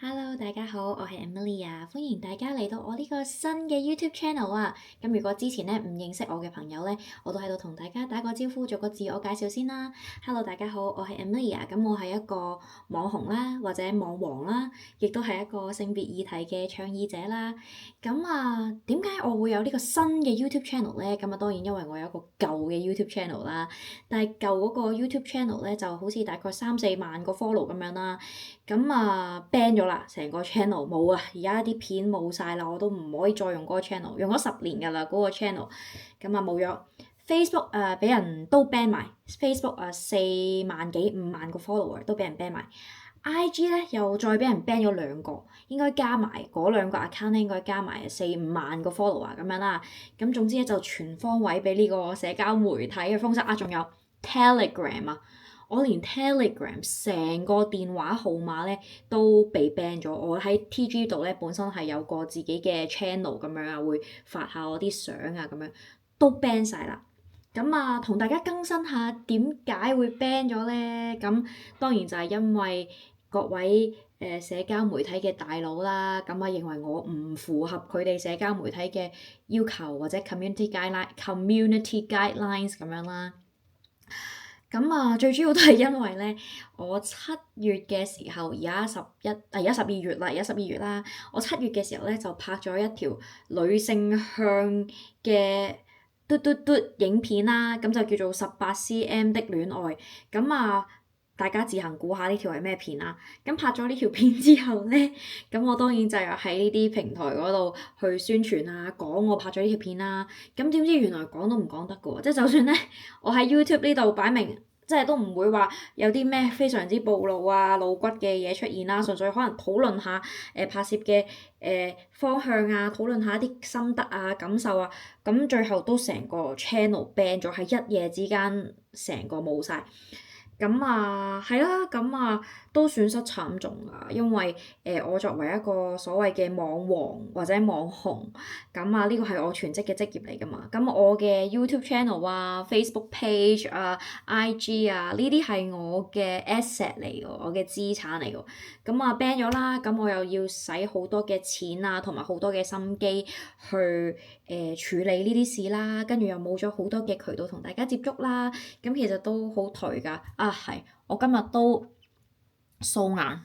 Hello，大家好，我係 Emily 啊，歡迎大家嚟到我呢個新嘅 YouTube channel 啊。咁如果之前咧唔認識我嘅朋友咧，我都喺度同大家打個招呼，做個自我介紹先啦。Hello，大家好，我係 Emily 啊。咁我係一個網紅啦，或者網王啦，亦都係一個性別議題嘅倡議者啦。咁啊，點解我會有呢個新嘅 YouTube channel 咧？咁啊，當然因為我有一個舊嘅 YouTube channel 啦。但係舊嗰個 YouTube channel 咧，就好似大概3-4萬個 follow 咁樣啦。咁啊 ban 咗啦，成個 channel 冇啊，而家啲片冇晒啦，我都唔可以再用嗰個 channel，用咗10年㗎啦嗰個 channel，咁啊冇咗。Facebook 俾人都 ban 埋，Facebook 4萬幾5萬個 follower 都俾人 ban 埋。IG 咧又再俾人 ban 咗2個，應該加埋嗰2個 account 咧，應該加埋4-5萬個 follower 咁樣啦。咁總之咧就全方位俾呢個社交媒體嘅封殺啊，仲有 Telegram 啊。我連 Telegram 成個電話號碼咧都被 ban 咗。我喺 TG 度咧本身係有個自己嘅 channel 咁樣啊，會發下我啲相啊咁樣，都 ban 晒啦。咁啊，同大家更新下點解會 ban 咗咧？咁當然就係因為各位社交媒體嘅大佬啦，咁啊認為我唔符合佢哋社交媒體嘅要求或者 community guidelines 咁樣啦。咁啊，最主要都係因為咧，我7月嘅時候，而家12月啦，而家12月啦，我7月嘅時候咧就拍咗一條女性向嘅嘟嘟嘟影片啦，咁就叫做18cm 的戀愛。咁啊，大家自行估下呢條係咩片啦。咁拍咗呢條片之後咧，咁我當然就係喺呢啲平台嗰度去宣傳啊，講我拍咗呢條片啦。咁點知原來講都唔講得㗎喎，即係就算咧，我喺 YouTube 呢度擺明，即係都唔會話有啲咩非常之暴露啊、露骨嘅嘢出現啦，純粹可能討論下拍攝嘅方向啊，討論下一啲心得啊、感受啊，咁最後都成個 channel ban 咗，喺一夜之間成個冇晒。咁啊，係啦，咁啊都損失慘重啊，因為我作為一個所謂嘅網王或者網紅，咁啊呢個係我全職嘅職業嚟㗎嘛，咁我嘅 YouTube channel 啊、Facebook page 啊、IG 啊呢啲係我嘅 asset 嚟㗎，我嘅資產嚟㗎，咁啊 ban 咗啦，咁我又要使好多嘅錢啊，同埋好多嘅心機去處理呢啲事啦，跟住又冇咗好多嘅渠道同大家接觸啦，咁其實都好頹㗎。係，我今日都素顏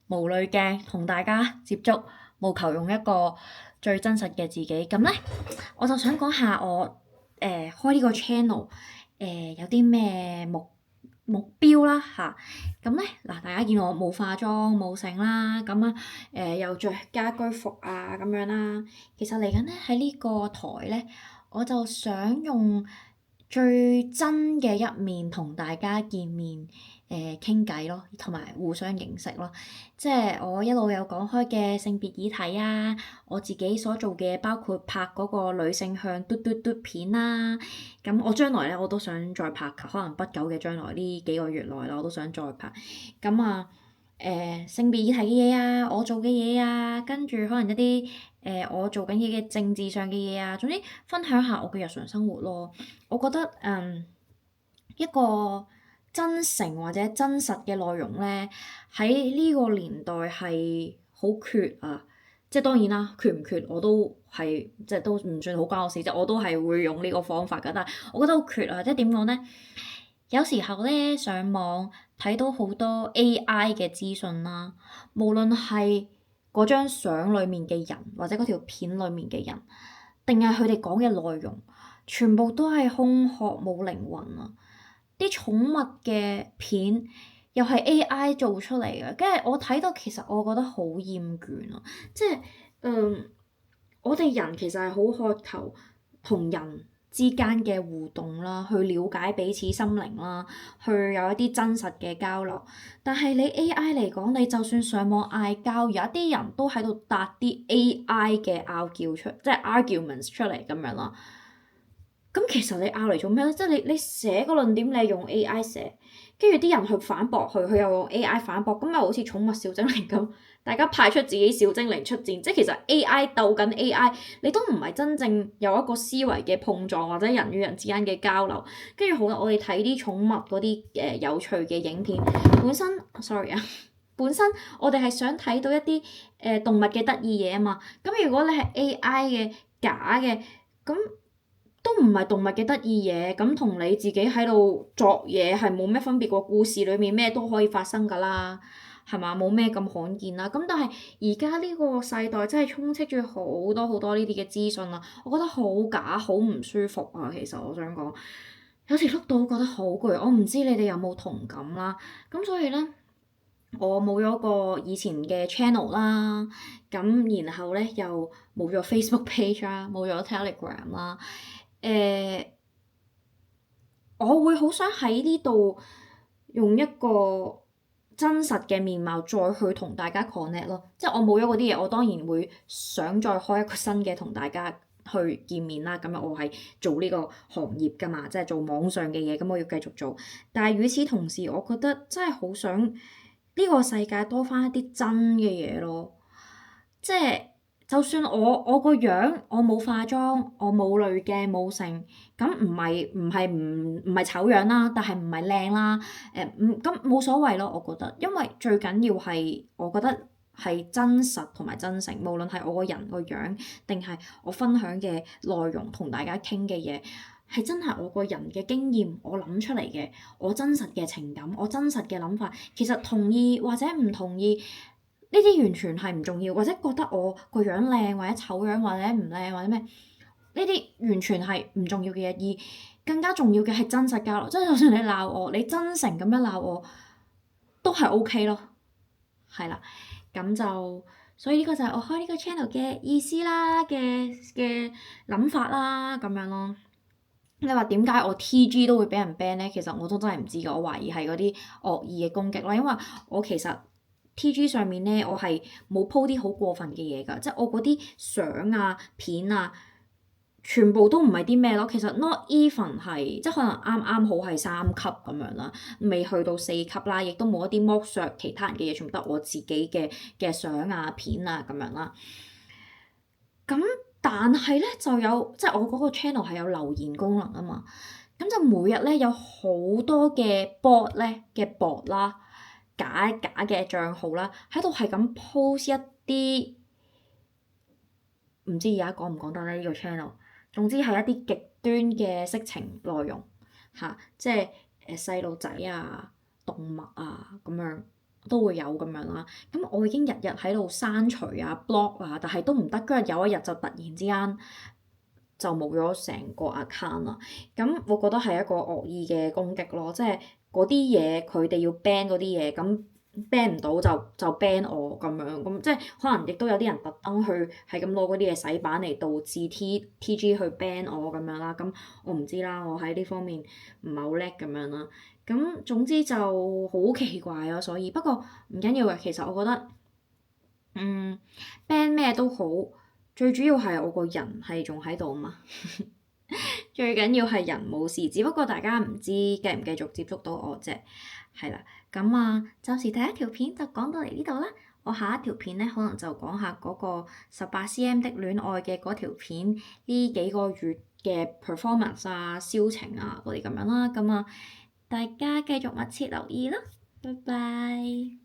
無濾鏡同大家接觸，務求用一個最真實嘅自己。咁咧，我就想講下我開呢個 channel 有啲咩目標啦嚇。咁咧嗱，大家見我冇化妝冇剩啦，咁啊又着家居服啊咁樣啦。其實嚟緊咧喺呢個台咧，我就想用最真嘅一面同大家見面，傾偈咯，同埋互相認識咯。即係我一路有講開嘅性別議題啊，我自己所做嘅包括拍嗰個女性向嘟嘟嘟片啦。咁我將來咧我都想再拍，可能不久嘅將來呢幾個月內啦，我都想再拍。咁啊性別議題嘅嘢啊，我做嘅嘢啊，跟住可能一啲我做緊嘢嘅政治上嘅嘢啊，總之分享下我嘅日常生活咯。我覺得一個真誠或者真實嘅內容咧，喺呢個年代係好缺啊！即係當然啦，缺唔缺我都係即係都唔算好關我事，即係我都係會用呢個方法㗎。但係我覺得好缺啊！即係點講咧？有時候咧上網睇到好多 AI 嘅資訊啦，無論係嗰張相裡面嘅人，或者嗰條片裡面嘅人，定係佢哋講嘅內容，全部都係空殼冇靈魂啊！啲寵物嘅片又係 AI 做出嚟嘅，跟住我睇到其實我覺得好厭倦啊！即係我哋人其實係好渴求同人之間嘅互動啦，去了解彼此心靈啦，去有一啲真實嘅交流。但係你 AI 嚟講，你就算上網嗌交，有一啲人都喺度搭啲 AI 嘅拗撬出，即係 arguments 出嚟咁樣啦。咁其實你拗嚟做咩咧？即係你寫個論點，你用 AI 寫，跟住啲人去反駁佢，佢又用 AI 反駁，咁咪好似寵物小精靈咁，大家派出自己小精靈出戰，即係其實 AI 鬥緊 AI，你都唔係真正有一個思維嘅碰撞或者人與人之間嘅交流。跟住好啦，我哋睇啲寵物嗰啲有趣嘅影片，本身 sorry 啊，本身我哋係想睇到一啲動物嘅得意嘢啊嘛。咁如果你係 AI 嘅假嘅，咁都唔係動物嘅得意嘢，咁同你自己喺度作嘢係冇咩分別喎。故事裡面咩都可以發生㗎啦，係嘛？冇咩咁罕見啦。咁但係而家呢個世代真係充斥住好多好多呢啲嘅資訊啊，我覺得好假，好唔舒服啊。其實我想講，有時碌到覺得好攰，我唔知你哋有冇同感啦。咁所以咧，我冇咗個以前嘅 channel 啦，咁然後咧又冇咗 Facebook page 啦，冇咗 Telegram 啦。我會好想喺呢度用一個真實嘅面貌再去同大家 connect 咯。即係我冇咗嗰啲嘢，我當然會想再開一個新嘅同大家去見面啦。咁樣我係做呢個行業㗎嘛，即係做網上嘅嘢，咁我要繼續做。但係與此同時，我覺得真係好想呢個世界多返一啲真嘅嘢咯。即係就算我個樣我冇化妝，我冇濾鏡冇成，咁唔係醜樣啦，但係唔係靚啦。咁冇所謂咯，我覺得，因為最緊要係我覺得係真實同埋真誠，無論係我個人個樣定係我分享嘅內容同大家傾嘅嘢，係真係我個人嘅經驗，我諗出嚟嘅，我真實嘅情感，我真實嘅諗法，其實同意或者唔同意。呢啲完全係唔重要，或者覺得我個樣靚或者醜樣或者唔靚或者咩，呢啲完全係唔重要嘅嘢，而更加重要嘅係真實交流。即係就算你鬧我，你真誠咁樣鬧我，都係 OK 咯。係啦，咁就所以呢個就係我開呢個 channel 嘅意思啦，嘅諗法啦，咁樣咯。你話點解我 TG 都會俾人 ban 咧？其實我都真係唔知㗎，我懷疑係嗰啲惡意嘅攻擊啦。因為我其實 TG 上面咧，我係冇 po 啲好過分嘅嘢㗎，即係我嗰啲相啊、片啊，全部都唔係啲咩咯。其實 not even 係即係可能啱啱好係3級咁樣啦，未去到4級啦，亦都冇一啲剝削其他人嘅嘢，全部得我自己嘅相啊、片啊咁樣啦。咁但係咧就有即係我嗰個 channel 係有留言功能啊嘛，咁就每日咧有好多嘅 bot 咧嘅 bot 啦，假嘅帳號啦，喺度係咁 post 一啲唔知而家講唔講得咧呢個 channel，總之係一啲極端嘅色情內容嚇，即係細路仔啊、動物啊咁樣。都會有咁樣啦，咁我已經日日喺度刪除啊、block 啊，但係都唔得，跟住有一日就突然之間就冇咗成個 account 啦。咁我覺得係一個惡意嘅攻擊咯，即係嗰啲嘢佢哋要 ban 嗰啲嘢，咁 ban 唔到就 ban 我咁樣，咁即係可能亦都有啲人特登去係咁攞嗰啲嘢洗版嚟導致 TG 去 ban 我咁樣啦。咁我唔知啦，我喺呢方面唔係好叻咁樣啦。咁總之就好奇怪咯，所以不過唔緊要嘅，其實我覺得ban 咩都好，最主要係我個人係仲喺度嘛，最緊要係人冇事，只不過大家唔知繼唔繼續接觸到我啫，係啦，咁啊，暫時第一條片就講到嚟呢度啦，我下一條片咧可能就講下嗰個18cm 的戀愛嘅嗰條片呢幾個月嘅 performance 啊、銷情啊嗰啲咁樣啦，咁啊。大家繼續密切留意啦，拜拜。